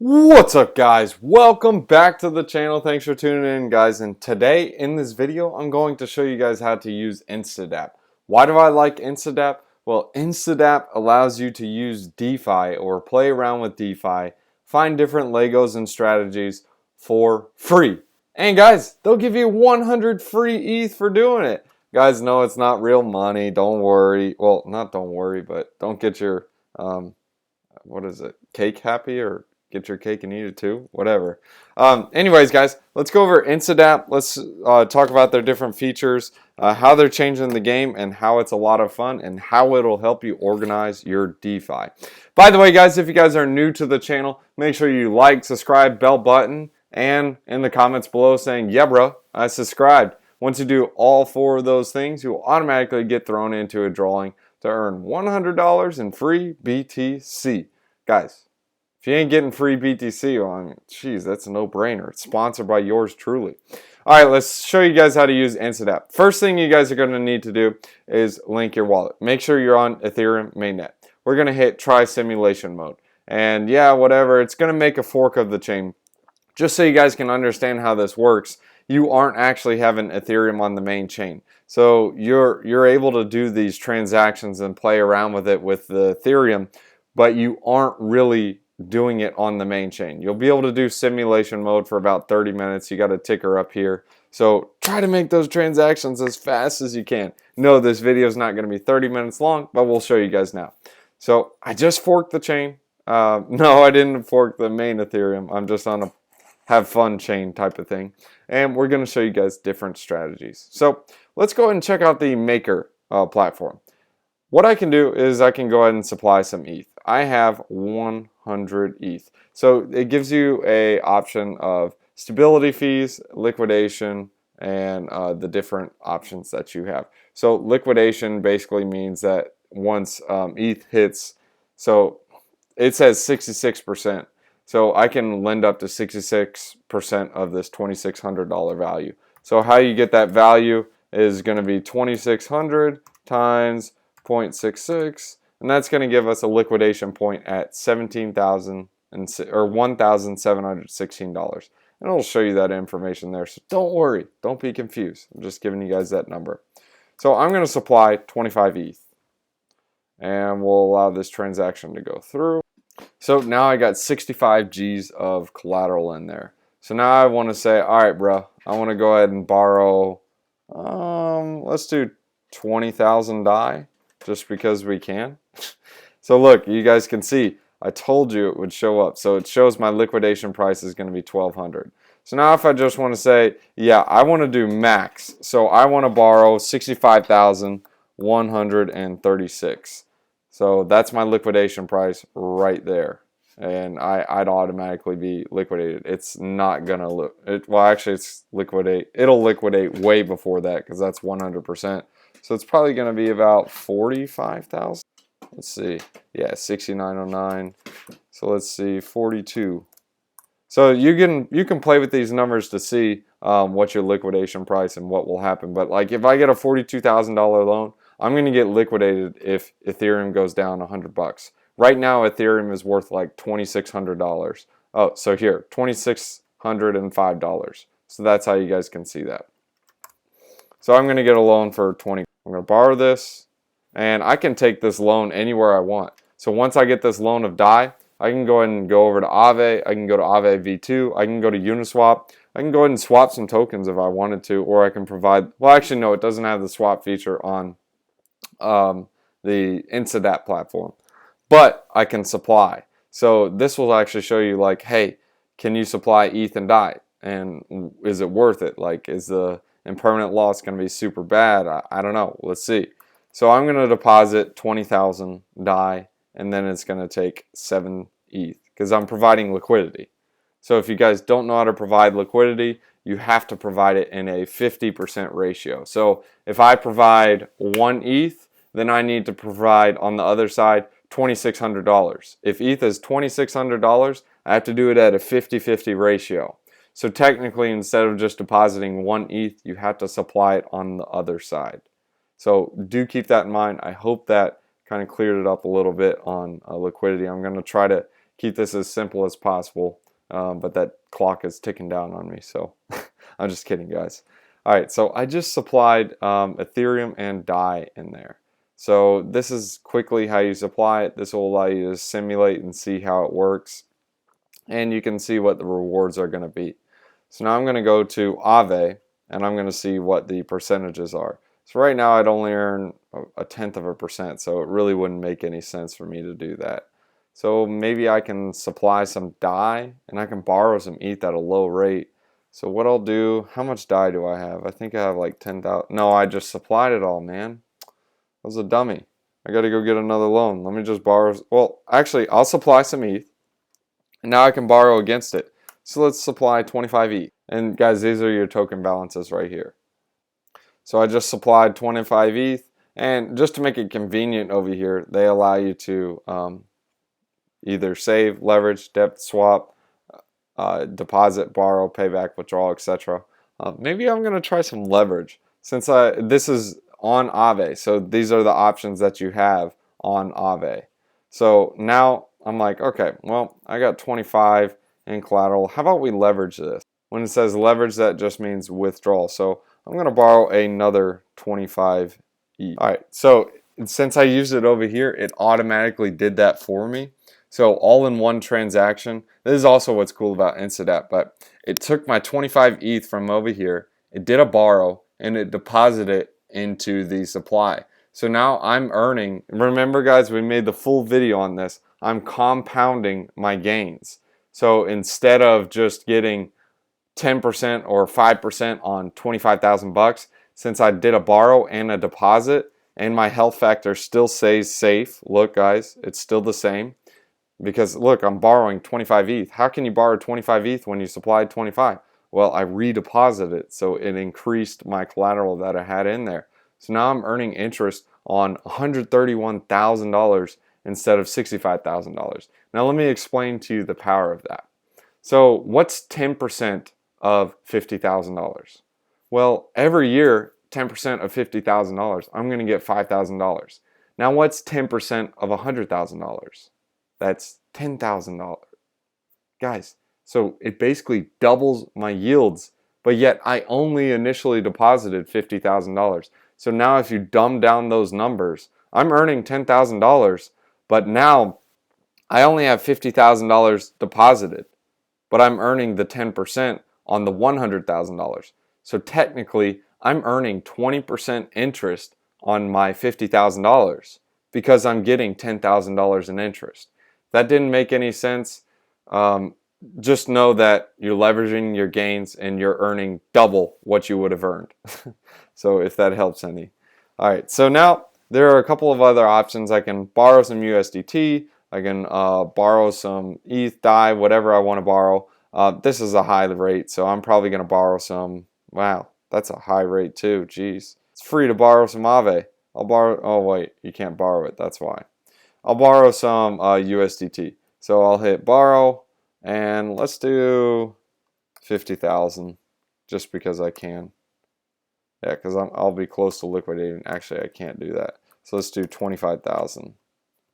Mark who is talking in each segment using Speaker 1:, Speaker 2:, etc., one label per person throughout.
Speaker 1: What's up, guys? Welcome back to the channel. Thanks for tuning in, guys. And today in this video I'm going to show you guys how to use InstaDapp. Why do I like InstaDapp? Well, InstaDapp allows you to use DeFi or play around with DeFi, find different Legos and strategies for free. And guys, they'll give you 100 free ETH for doing it. Guys, no, it's not real money. Don't worry. Well, not don't worry, but don't get your what is it? Cake happy, or get your cake and eat it too, whatever. Anyways, guys, let's go over InstaDapp. Let's talk about their different features, how they're changing the game, and how it's a lot of fun, and how it'll help you organize your DeFi. By the way, guys, if you guys are new to the channel, make sure you like, subscribe, bell button, and in the comments below saying, yeah, bro, I subscribed. Once you do all four of those things, you will automatically get thrown into a drawing to earn $100 in free BTC. Guys, if you ain't getting free BTC, well, I mean, geez, that's a no-brainer. It's sponsored by yours truly. All right, let's show you guys how to use InstaDapp. First thing you guys are going to need to do is link your wallet. Make sure you're on Ethereum mainnet. We're going to hit try simulation mode. And yeah, whatever, it's going to make a fork of the chain. Just so you guys can understand how this works, you aren't actually having Ethereum on the main chain. So you're able to do these transactions and play around with it with the Ethereum, but you aren't really doing it on the main chain. You'll be able to do simulation mode for about 30 minutes. You got a ticker up here. So try to make those transactions as fast as you can. No, this video is not going to be 30 minutes long, but we'll show you guys now. So I just forked the chain. No, I didn't fork the main Ethereum. I'm just on a have fun chain type of thing. And we're going to show you guys different strategies. So let's go ahead and check out the Maker platform. What I can do is I can go ahead and supply some ETH. I have 100 ETH. So it gives you a option of stability fees, liquidation, and the different options that you have. So liquidation basically means that once ETH hits, so it says 66%. So I can lend up to 66% of this $2,600 value. So how you get that value is going to be 2,600 times 0.66, and that's going to give us a liquidation point at $1,716, and it'll show you that information there. So don't worry, don't be confused. I'm just giving you guys that number. So I'm going to supply 25 ETH, and we'll allow this transaction to go through. So now I got 65 G's of collateral in there. So now I want to say, all right, bro, I want to go ahead and borrow. Let's do 20,000 DAI. Just because we can. So look, you guys can see, I told you it would show up. So it shows my liquidation price is going to be 1,200. So now if I just want to say, yeah, I want to do max. So I want to borrow 65,136. So that's my liquidation price right there. And I'd automatically be liquidated. It's not going to well, actually, it's liquidate. It'll liquidate way before that because that's 100%. So it's probably going to be about 45,000. Let's see. Yeah, 6909. So let's see, 42. So you can play with these numbers to see what's your liquidation price and what will happen. But like if I get a $42,000 loan, I'm going to get liquidated if Ethereum goes down $100. Right now, Ethereum is worth like $2,600. Oh, so here, $2,605. So that's how you guys can see that. So I'm going to get a loan for 20. I'm going to borrow this, and I can take this loan anywhere I want. So once I get this loan of DAI, I can go ahead and go over to Aave. I can go to Aave V2. I can go to Uniswap. I can go ahead and swap some tokens if I wanted to, or I can provide, well, actually, no, it doesn't have the swap feature on the InstaDapp platform, but I can supply. So this will actually show you like, hey, can you supply ETH and DAI? And is it worth it? Like, is the impermanent loss going to be super bad? I don't know. Let's see. So I'm going to deposit 20,000 DAI, and then it's going to take 7 ETH because I'm providing liquidity. So if you guys don't know how to provide liquidity, you have to provide it in a 50% ratio. So if I provide 1 ETH, then I need to provide on the other side $2,600. If ETH is $2,600, I have to do it at a 50-50 ratio. So technically, instead of just depositing 1 ETH, you have to supply it on the other side. So do keep that in mind. I hope that kind of cleared it up a little bit on liquidity. I'm going to try to keep this as simple as possible. But that clock is ticking down on me, so I'm just kidding, guys. All right, so I just supplied Ethereum and DAI in there. So this is quickly how you supply it. This will allow you to simulate and see how it works. And you can see what the rewards are going to be. So now I'm going to go to Aave, and I'm going to see what the percentages are. So right now I'd only earn 0.1%, so it really wouldn't make any sense for me to do that. So maybe I can supply some DAI, and I can borrow some ETH at a low rate. So what I'll do, how much DAI do I have? I think I have like 10,000. No, I just supplied it all, man. I was a dummy. I got to go get another loan. Let me just borrow. Well, actually, I'll supply some ETH, and now I can borrow against it. So let's supply 25 ETH. And guys, these are your token balances right here. So I just supplied 25 ETH, and just to make it convenient over here, they allow you to either save, leverage, depth swap, deposit, borrow, payback, withdrawal, etc. Maybe I'm going to try some leverage since this is on Aave. So these are the options that you have on Aave. So now I'm like, okay, well, I got 25 in collateral. How about we leverage this? When it says leverage, that just means withdrawal. So I'm going to borrow another 25 ETH. All right, so since I used it over here, it automatically did that for me. So all in one transaction. This is also what's cool about InstaDapp, but it took my 25 ETH from over here, it did a borrow, and it deposited it into the supply. So now I'm earning, remember guys, we made the full video on this, I'm compounding my gains. So instead of just getting 10% or 5% on 25,000 bucks, since I did a borrow and a deposit, and my health factor still stays safe, look guys, it's still the same. Because look, I'm borrowing 25 ETH. How can you borrow 25 ETH when you supplied 25? Well, I redeposited it, so it increased my collateral that I had in there. So now I'm earning interest on $131,000 instead of $65,000. Now let me explain to you the power of that. So what's 10% of $50,000? Well, every year, 10% of $50,000, I'm going to get $5,000. Now what's 10% of $100,000? That's $10,000. Guys, so it basically doubles my yields, but yet I only initially deposited $50,000. So now if you dumb down those numbers, I'm earning $10,000, but now I only have $50,000 deposited, but I'm earning the 10% on the $100,000. So technically, I'm earning 20% interest on my $50,000 because I'm getting $10,000 in interest. That didn't make any sense. Just know that you're leveraging your gains and you're earning double what you would have earned. So if that helps any. All right, so now there are a couple of other options. I can borrow some USDT. I can borrow some ETH, DAI, whatever I want to borrow. This is a high rate, so I'm probably going to borrow some. Wow, that's a high rate too. Jeez. It's free to borrow some Aave. I'll borrow. Oh, wait, you can't borrow it. That's why. I'll borrow some USDT. So I'll hit borrow, and let's do 50,000 just because I can. Yeah, because I'll be close to liquidating. Actually, I can't do that. So let's do 25,000.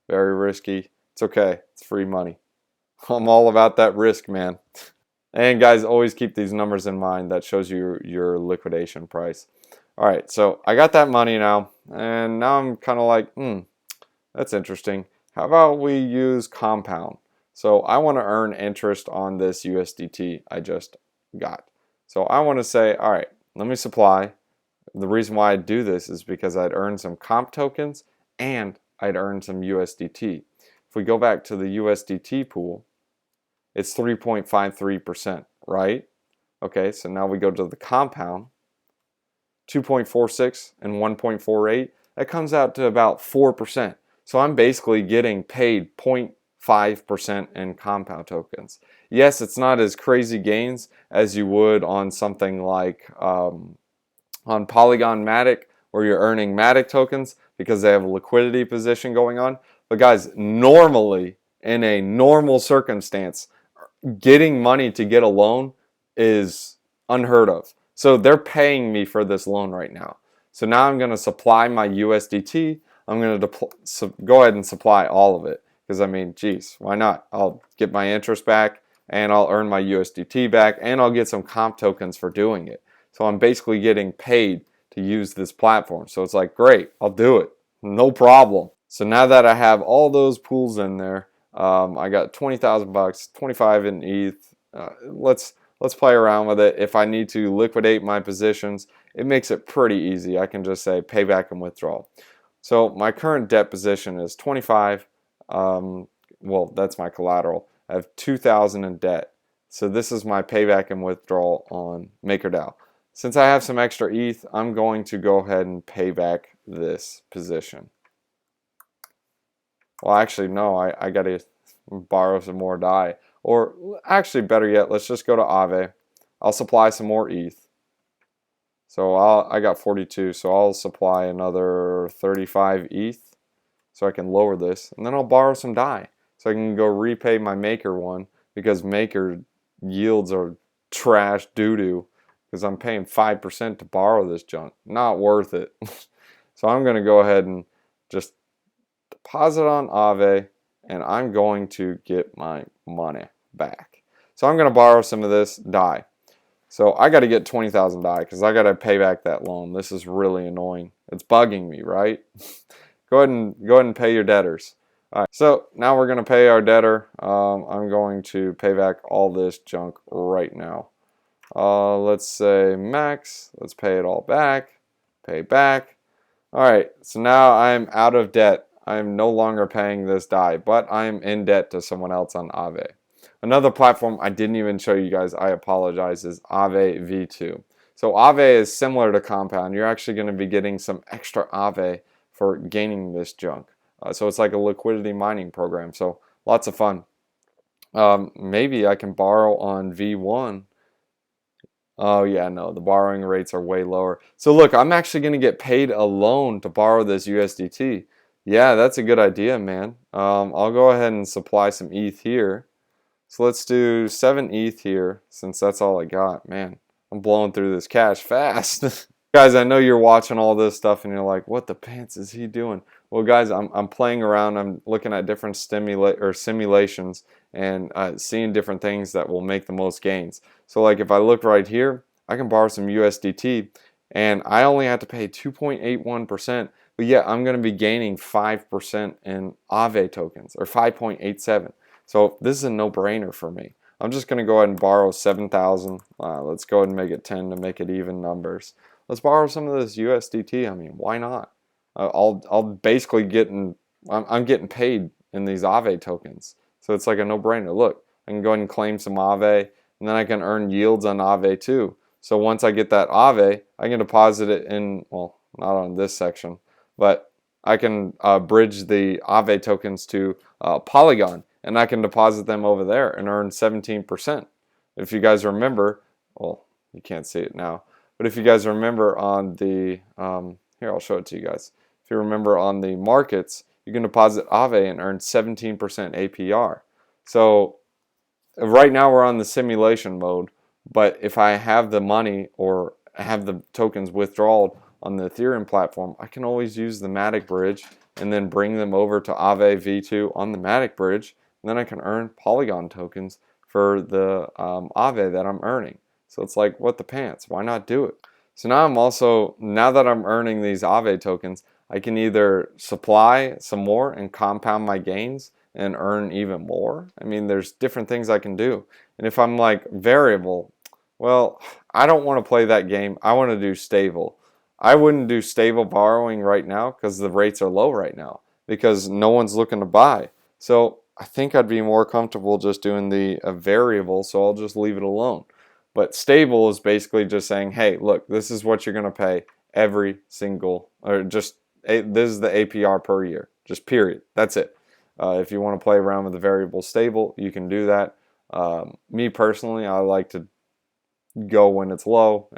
Speaker 1: Very risky. It's okay. It's free money. I'm all about that risk, man. And guys, always keep these numbers in mind. That shows you your liquidation price. All right, so I got that money now, and now I'm kind of like, that's interesting. How about we use compound? So I want to earn interest on this USDT I just got. So I want to say, all right, let me supply. The reason why I do this is because I'd earn some comp tokens and I'd earn some USDT. If we go back to the USDT pool, it's 3.53%, right? Okay, so now we go to the compound, 2.46 and 1.48. That comes out to about 4%. So I'm basically getting paid 0.5% in compound tokens. Yes, it's not as crazy gains as you would on something like on Polygon Matic, where you're earning Matic tokens because they have a liquidity position going on. But guys, normally, in a normal circumstance, getting money to get a loan is unheard of. So they're paying me for this loan right now. So now I'm going to supply my USDT. I'm going to go ahead and supply all of it. because I mean, geez, why not? I'll get my interest back, and I'll earn my USDT back, and I'll get some comp tokens for doing it. So I'm basically getting paid to use this platform. So it's like, great, I'll do it. No problem. So now that I have all those pools in there, I got 20,000 bucks, 25 in ETH. Let's play around with it. If I need to liquidate my positions, it makes it pretty easy. I can just say payback and withdrawal. So my current debt position is 25. Well, that's my collateral. I have 2,000 in debt. So this is my payback and withdrawal on MakerDAO. Since I have some extra ETH, I'm going to go ahead and pay back this position. Well, actually, no, I got to borrow some more DAI. Or actually, better yet, let's just go to Aave. I'll supply some more ETH. So I got 42, so I'll supply another 35 ETH so I can lower this. And then I'll borrow some DAI so I can go repay my Maker one, because Maker yields are trash doo-doo, because I'm paying 5% to borrow this junk. Not worth it. So I'm going to go ahead and just deposit on Aave, and I'm going to get my money back. So I'm going to borrow some of this DAI. So I got to get 20,000 DAI because I got to pay back that loan. This is really annoying. It's bugging me, right? Go ahead and pay your debtors. All right. So now we're going to pay our debtor. I'm going to pay back all this junk right now. Let's say max. Let's pay it all back. Pay back. All right. So now I'm out of debt. I'm no longer paying this DAI, but I'm in debt to someone else on Aave. Another platform I didn't even show you guys, I apologize, is Aave V2. So Aave is similar to Compound. You're actually going to be getting some extra Aave for gaining this junk. So it's like a liquidity mining program. So lots of fun. Maybe I can borrow on V1. Oh yeah, no, the borrowing rates are way lower. So look, I'm actually going to get paid a loan to borrow this USDT. Yeah, that's a good idea, man. I'll go ahead and supply some ETH here. So let's do 7 ETH here, since that's all I got. Man, I'm blowing through this cash fast. Guys, I know you're watching all this stuff and you're like, what the pants is he doing? Well, guys, I'm playing around. I'm looking at different simulations and seeing different things that will make the most gains. So like if I look right here, I can borrow some USDT and I only have to pay 2.81%. But yeah, I'm going to be gaining 5% in Aave tokens, or 5.87. So this is a no-brainer for me. I'm just going to go ahead and borrow 7,000. Let's go ahead and make it 10 to make it even numbers. Let's borrow some of this USDT. I mean, why not? I'll basically I'm getting paid in these Aave tokens. So it's like a no-brainer. Look, I can go ahead and claim some Aave, and then I can earn yields on Aave too. So once I get that Aave, I can deposit it in, well, not on this section, but I can bridge the Aave tokens to Polygon, and I can deposit them over there and earn 17%. If you guys remember, well, you can't see it now, but if you guys remember on the, here, I'll show it to you guys. If you remember on the markets, you can deposit Aave and earn 17% APR. So right now we're on the simulation mode, but if I have the money or have the tokens withdrawn on the Ethereum platform, I can always use the Matic bridge and then bring them over to Aave V2 on the Matic bridge, and then I can earn Polygon tokens for the Aave that I'm earning. So it's like, what the pants? Why not do it? So now that I'm earning these Aave tokens, I can either supply some more and compound my gains and earn even more. I mean, there's different things I can do. And if I'm like variable, well, I don't want to play that game. I want to do stable. I wouldn't do stable borrowing right now because the rates are low right now because no one's looking to buy. So I think I'd be more comfortable just doing the variable, so I'll just leave it alone. But stable is basically just saying, hey, look, this is what you're going to pay every single, or just this is the APR per year, just period. That's it. If you want to play around with the variable stable, you can do that. Me personally, I like to go when it's low,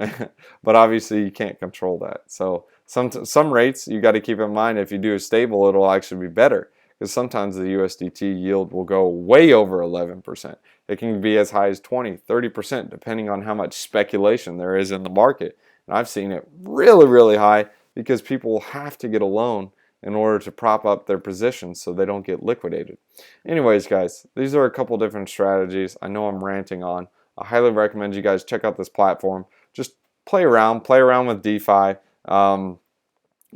Speaker 1: but obviously you can't control that. So some rates you got to keep in mind. If you do a stable, it'll actually be better because sometimes the USDT yield will go way over 11%. It can be as high as 20, 30% depending on how much speculation there is in the market. And I've seen it really, really high because people have to get a loan in order to prop up their positions so they don't get liquidated. Anyways, guys, these are a couple different strategies. I know I'm ranting on. I highly recommend you guys check out this platform. Just play around with DeFi.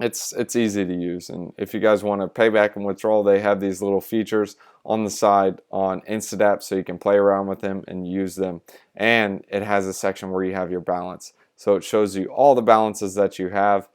Speaker 1: It's easy to use, and if you guys want to pay back and withdraw, they have these little features on the side on InstaDapp so you can play around with them and use them. And it has a section where you have your balance, so it shows you all the balances that you have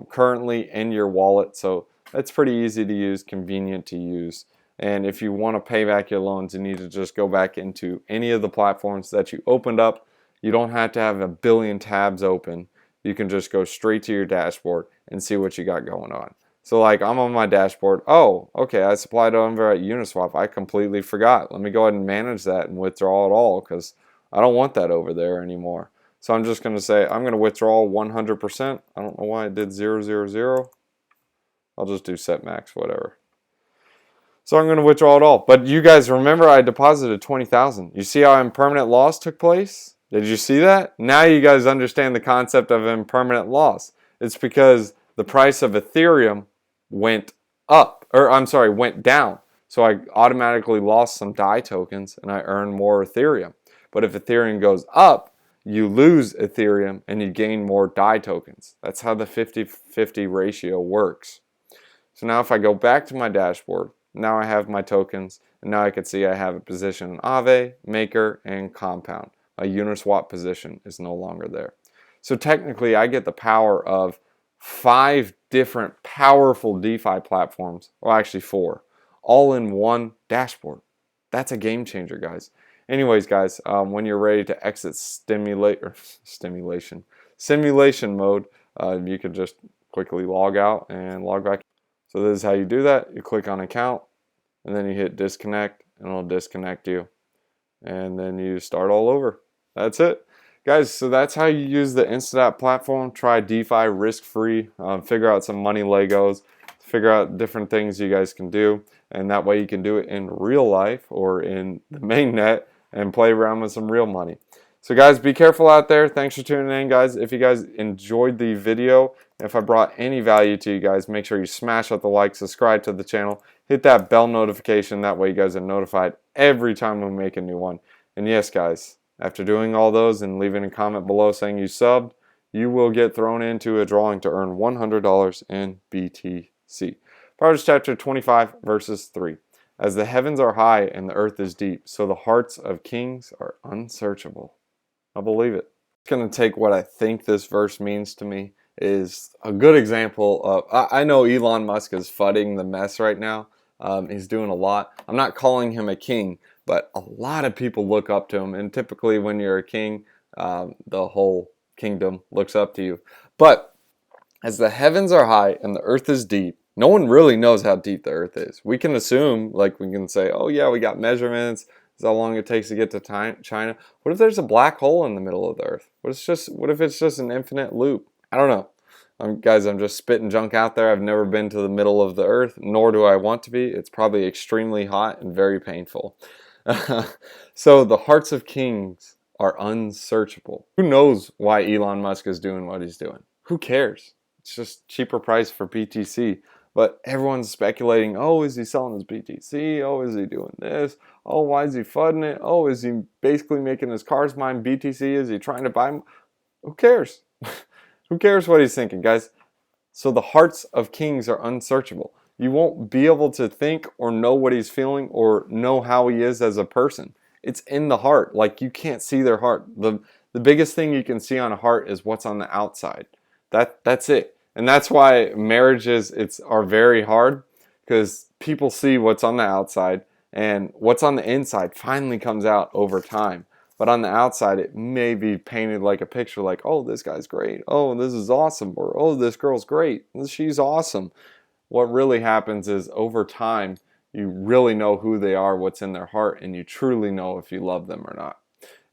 Speaker 1: currently in your wallet. So it's pretty easy to use, convenient to use. And if you want to pay back your loans, you need to just go back into any of the platforms that you opened up. You don't have to have a billion tabs open. You can just go straight to your dashboard and see what you got going on. So like I'm on my dashboard. Oh, okay, I supplied over at Uniswap. I completely forgot. Let me go ahead and manage that and withdraw it all because I don't want that over there anymore. So I'm just going to say I'm going to withdraw 100%. I don't know why I did 000. I'll just do set max, whatever. So I'm going to withdraw it all. But you guys remember I deposited 20,000. You see how impermanent loss took place? Did you see that? Now you guys understand the concept of impermanent loss. It's because the price of Ethereum went up, or I'm sorry, went down. So I automatically lost some DAI tokens and I earned more Ethereum. But if Ethereum goes up, you lose Ethereum and you gain more DAI tokens. That's how the 50-50 ratio works. So now if I go back to my dashboard, now I have my tokens, and now I can see I have a position in Aave, Maker, and Compound. A Uniswap position is no longer there. So technically I get the power of 5 different powerful DeFi platforms, well actually 4, all in one dashboard. That's a game changer, guys. Anyways, guys, when you're ready to exit simulation mode, you can just quickly log out and log back. So this is how you do that. You click on account and then you hit disconnect and it'll disconnect you. And then you start all over. That's it. Guys, so that's how you use the InstaDapp platform. Try DeFi risk-free. Figure out some money Legos. Figure out different things you guys can do. And that way you can do it in real life or in the mainnet and play around with some real money. So guys, be careful out there. Thanks for tuning in, guys. If you guys enjoyed the video, if I brought any value to you guys, make sure you smash out the like, subscribe to the channel, hit that bell notification. That way you guys are notified every time we make a new one. And yes, guys, after doing all those and leaving a comment below saying you subbed, you will get thrown into a drawing to earn $100 in BTC. Proverbs chapter 25, verses 3. As the heavens are high and the earth is deep, so the hearts of kings are unsearchable. I believe it. It's going to take what I think this verse means to me. Is a good example of, I know Elon Musk is fudding the mess right now. He's doing a lot. I'm not calling him a king, but a lot of people look up to him. And typically when you're a king, the whole kingdom looks up to you. But as the heavens are high and the earth is deep, no one really knows how deep the earth is. We can assume, like we can say, oh yeah, we got measurements. This is how long it takes to get to China. What if there's a black hole in the middle of the earth? What if it's just an infinite loop? I don't know. Guys, I'm just spitting junk out there. I've never been to the middle of the earth, nor do I want to be. It's probably extremely hot and very painful. So the hearts of kings are unsearchable. Who knows why Elon Musk is doing what he's doing? Who cares? It's just cheaper price for BTC. But everyone's speculating, oh, is he selling his BTC? Oh, is he doing this? Oh, why is he fudding it? Oh, is he basically making his cars mine BTC? Is he trying to buy them? Who cares? Who cares what he's thinking, guys? So the hearts of kings are unsearchable. You won't be able to think or know what he's feeling or know how he is as a person. It's in the heart. Like, you can't see their heart. The biggest thing you can see on a heart is what's on the outside. That's it. And that's why marriages are very hard, because people see what's on the outside, and what's on the inside finally comes out over time. But on the outside, it may be painted like a picture, like, oh, this guy's great. Oh, this is awesome. Or, oh, this girl's great. She's awesome. What really happens is over time, you really know who they are, what's in their heart, and you truly know if you love them or not.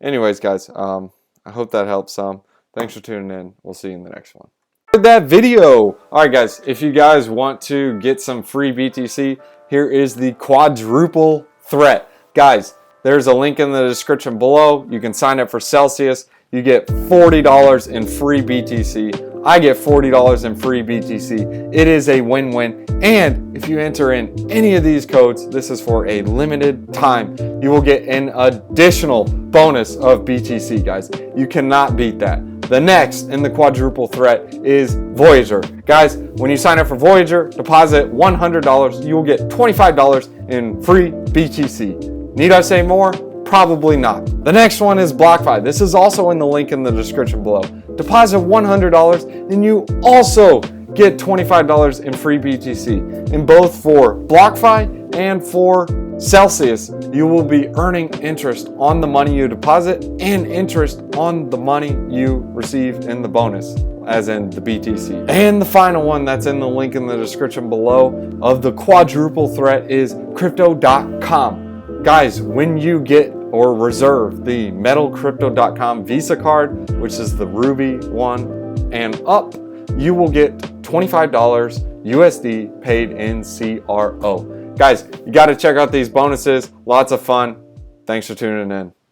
Speaker 1: Anyways, guys, I hope that helps some. Thanks for tuning in. We'll see you in the next one. That video. Alright guys, if you guys want to get some free BTC, here is the quadruple threat. Guys, there's a link in the description below. You can sign up for Celsius. You get $40 in free BTC. I get $40 in free BTC. It is a win-win. And if you enter in any of these codes, this is for a limited time, you will get an additional bonus of BTC, guys. You cannot beat that. The next in the quadruple threat is Voyager. Guys, when you sign up for Voyager, deposit $100, you will get $25 in free BTC. Need I say more? Probably not. The next one is BlockFi. This is also in the link in the description below. Deposit $100 and you also get $25 in free BTC. In both for BlockFi and for Celsius, you will be earning interest on the money you deposit and interest on the money you receive in the bonus, as in the BTC. And the final one that's in the link in the description below of the quadruple threat is Crypto.com. Guys, when you get or reserve the MetalCrypto.com Visa card, which is the Ruby one and up, you will get $25 USD paid in CRO. Guys, you got to check out these bonuses. Lots of fun. Thanks for tuning in.